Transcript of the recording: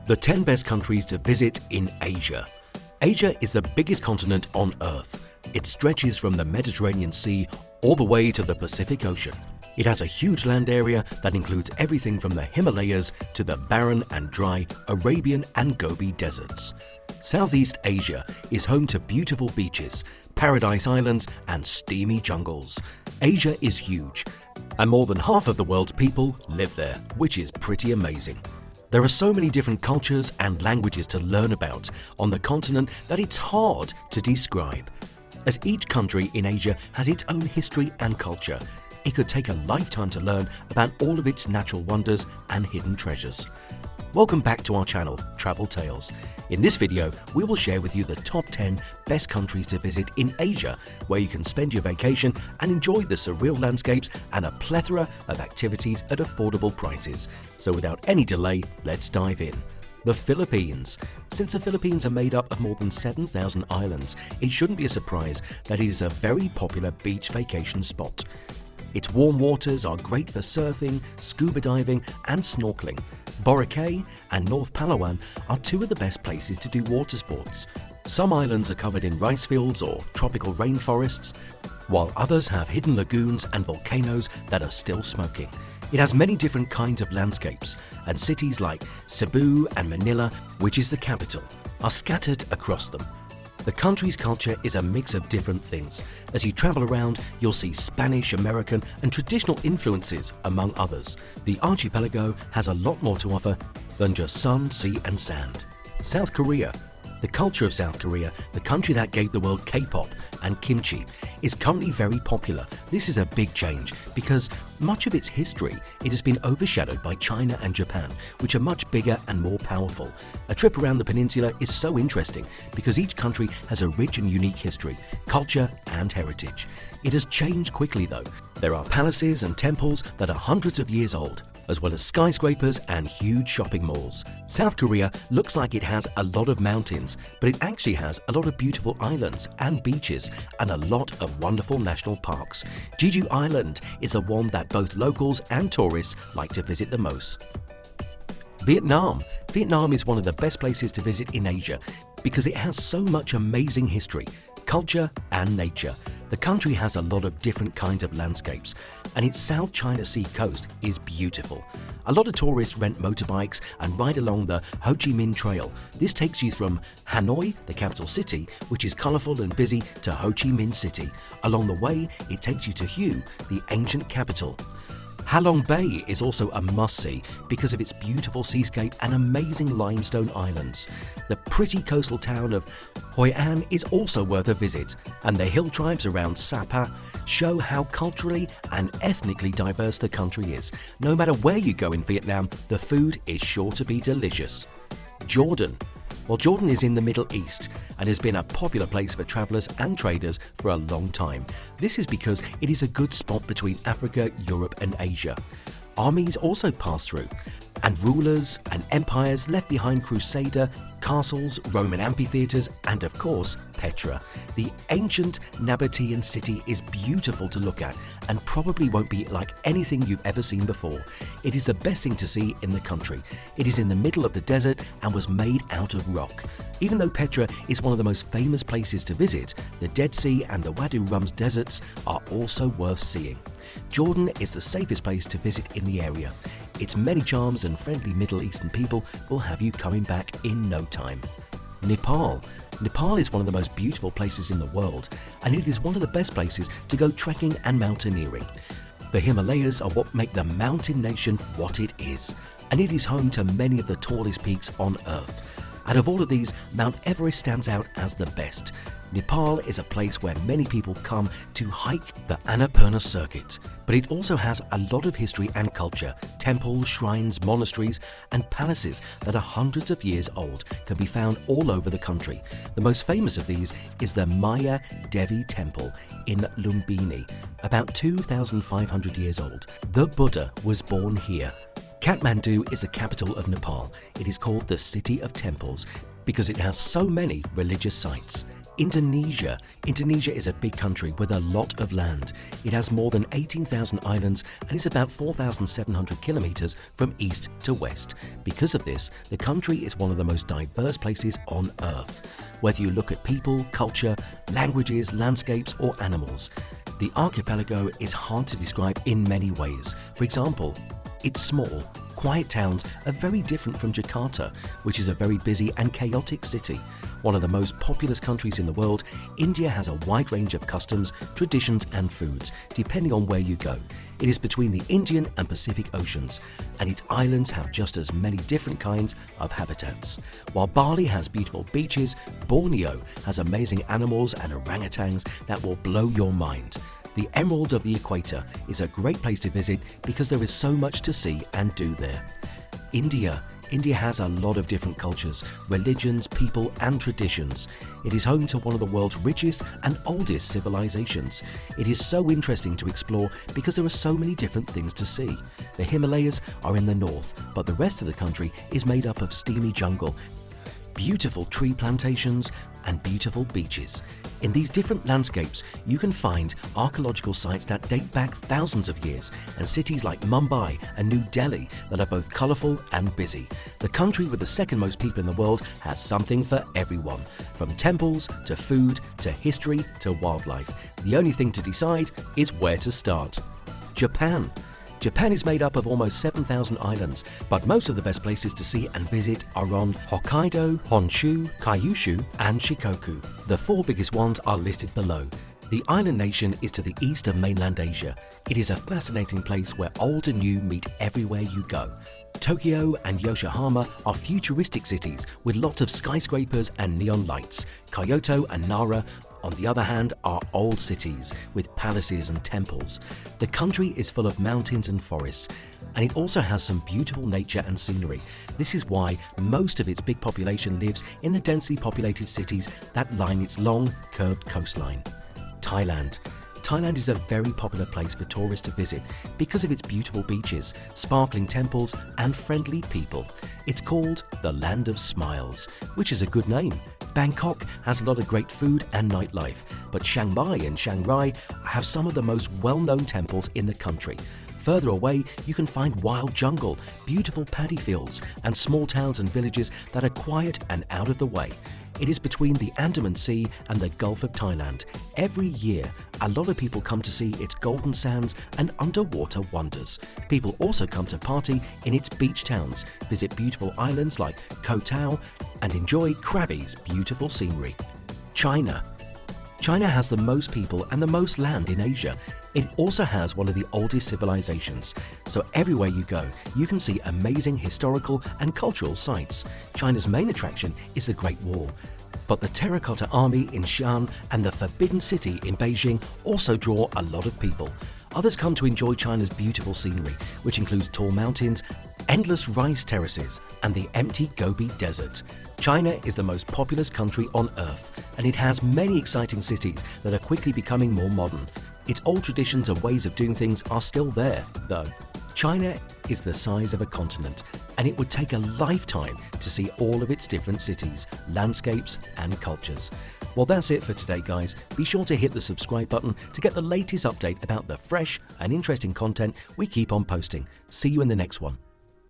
The 10 best countries to visit in Asia. Asia is the biggest continent on Earth. It stretches from the Mediterranean Sea all the way to the Pacific Ocean. It has a huge land area that includes everything from the Himalayas to the barren and dry Arabian and Gobi deserts. Southeast Asia is home to beautiful beaches, paradise islands, and steamy jungles. Asia is huge, and more than half of the world's people live there, which is pretty amazing. There are so many different cultures and languages to learn about on the continent that it's hard to describe. As each country in Asia has its own history and culture, it could take a lifetime to learn about all of its natural wonders and hidden treasures. Welcome back to our channel, Travel Tales. In this video, we will share with you the top 10 best countries to visit in Asia, where you can spend your vacation and enjoy the surreal landscapes and a plethora of activities at affordable prices. So without any delay, let's dive in. The Philippines. Since the Philippines are made up of more than 7,000 islands, it shouldn't be a surprise that it is a very popular beach vacation spot. Its warm waters are great for surfing, scuba diving, and snorkeling. Boracay and North Palawan are two of the best places to do water sports. Some islands are covered in rice fields or tropical rainforests, while others have hidden lagoons and volcanoes that are still smoking. It has many different kinds of landscapes, and cities like Cebu and Manila, which is the capital, are scattered across them. The country's culture is a mix of different things. As you travel around, you'll see Spanish, American, and traditional influences, among others. The archipelago has a lot more to offer than just sun, sea, and sand. South Korea. The culture of South Korea, the country that gave the world K-pop and kimchi, is currently very popular. This is a big change because much of its history, it has been overshadowed by China and Japan, which are much bigger and more powerful. A trip around the peninsula is so interesting because each country has a rich and unique history, culture, and heritage. It has changed quickly though. There are palaces and temples that are hundreds of years old, as well as skyscrapers and huge shopping malls. South Korea looks like it has a lot of mountains, but it actually has a lot of beautiful islands and beaches and a lot of wonderful national parks. Jeju Island is the one that both locals and tourists like to visit the most. Vietnam. Vietnam is one of the best places to visit in Asia because it has so much amazing history, culture, and nature. The country has a lot of different kinds of landscapes, and its South China Sea coast is beautiful. A lot of tourists rent motorbikes and ride along the Ho Chi Minh Trail. This takes you from Hanoi, the capital city, which is colorful and busy, to Ho Chi Minh City. Along the way, it takes you to Hue, the ancient capital. Halong Bay is also a must-see because of its beautiful seascape and amazing limestone islands. The pretty coastal town of Hoi An is also worth a visit, and the hill tribes around Sapa show how culturally and ethnically diverse the country is. No matter where you go in Vietnam, the food is sure to be delicious. Jordan. Well, Jordan is in the Middle East and has been a popular place for travelers and traders for a long time. This is because it is a good spot between Africa, Europe, and Asia. Armies also pass through, and rulers and empires left behind Crusader, castles, Roman amphitheaters, and of course, Petra. The ancient Nabatean city is beautiful to look at and probably won't be like anything you've ever seen before. It is the best thing to see in the country. It is in the middle of the desert and was made out of rock. Even though Petra is one of the most famous places to visit, the Dead Sea and the Wadi Rums deserts are also worth seeing. Jordan is the safest place to visit in the area. Its many charms and friendly Middle Eastern people will have you coming back in no time. Nepal. Nepal is one of the most beautiful places in the world, and it is one of the best places to go trekking and mountaineering. The Himalayas are what make the mountain nation what it is, and it is home to many of the tallest peaks on Earth. Out of all of these, Mount Everest stands out as the best. Nepal is a place where many people come to hike the Annapurna circuit, but it also has a lot of history and culture. Temples, shrines, monasteries, and palaces that are hundreds of years old can be found all over the country. The most famous of these is the Maya Devi Temple in Lumbini, about 2,500 years old. The Buddha was born here. Kathmandu is the capital of Nepal. It is called the City of Temples because it has so many religious sites. Indonesia. Indonesia is a big country with a lot of land. It has more than 18,000 islands and is about 4,700 kilometers from east to west. Because of this, the country is one of the most diverse places on Earth. Whether you look at people, culture, languages, landscapes, or animals, the archipelago is hard to describe in many ways. For example, it's small. Quiet towns are very different from Jakarta, which is a very busy and chaotic city. One of the most populous countries in the world, India has a wide range of customs, traditions and foods, depending on where you go. It is between the Indian and Pacific Oceans, and its islands have just as many different kinds of habitats. While Bali has beautiful beaches, Borneo has amazing animals and orangutans that will blow your mind. The Emerald of the Equator is a great place to visit because there is so much to see and do there. India has a lot of different cultures, religions, people and traditions. It is home to one of the world's richest and oldest civilizations. It is so interesting to explore because there are so many different things to see. The Himalayas are in the north, but the rest of the country is made up of steamy jungle, beautiful tree plantations and beautiful beaches. In these different landscapes, you can find archaeological sites that date back thousands of years and cities like Mumbai and New Delhi that are both colourful and busy. The country with the second most people in the world has something for everyone, from temples to food to history to wildlife. The only thing to decide is where to start. Japan. Japan is made up of almost 7,000 islands, but most of the best places to see and visit are on Hokkaido, Honshu, Kyushu and Shikoku. The four biggest ones are listed below. The island nation is to the east of mainland Asia. It is a fascinating place where old and new meet everywhere you go. Tokyo and Yokohama are futuristic cities with lots of skyscrapers and neon lights. Kyoto and Nara, on the other hand, are old cities with palaces and temples. The country is full of mountains and forests, and it also has some beautiful nature and scenery. This is why most of its big population lives in the densely populated cities that line its long, curved coastline. Thailand. Thailand is a very popular place for tourists to visit because of its beautiful beaches, sparkling temples and friendly people. It's called the Land of Smiles, which is a good name. Bangkok has a lot of great food and nightlife, but Chiang Mai and Chiang Rai have some of the most well-known temples in the country. Further away, you can find wild jungle, beautiful paddy fields, and small towns and villages that are quiet and out of the way. It is between the Andaman Sea and the Gulf of Thailand. Every year, a lot of people come to see its golden sands and underwater wonders. People also come to party in its beach towns, visit beautiful islands like Koh Tao, and enjoy Krabi's beautiful scenery. China. China has the most people and the most land in Asia. It also has one of the oldest civilizations. So everywhere you go, you can see amazing historical and cultural sites. China's main attraction is the Great Wall. But the Terracotta Army in Xi'an and the Forbidden City in Beijing also draw a lot of people. Others come to enjoy China's beautiful scenery, which includes tall mountains, endless rice terraces, and the empty Gobi Desert. China is the most populous country on Earth, and it has many exciting cities that are quickly becoming more modern. Its old traditions and ways of doing things are still there, though. China is the size of a continent, and it would take a lifetime to see all of its different cities, landscapes, and cultures. Well, that's it for today, guys. Be sure to hit the subscribe button to get the latest update about the fresh and interesting content we keep on posting. See you in the next one.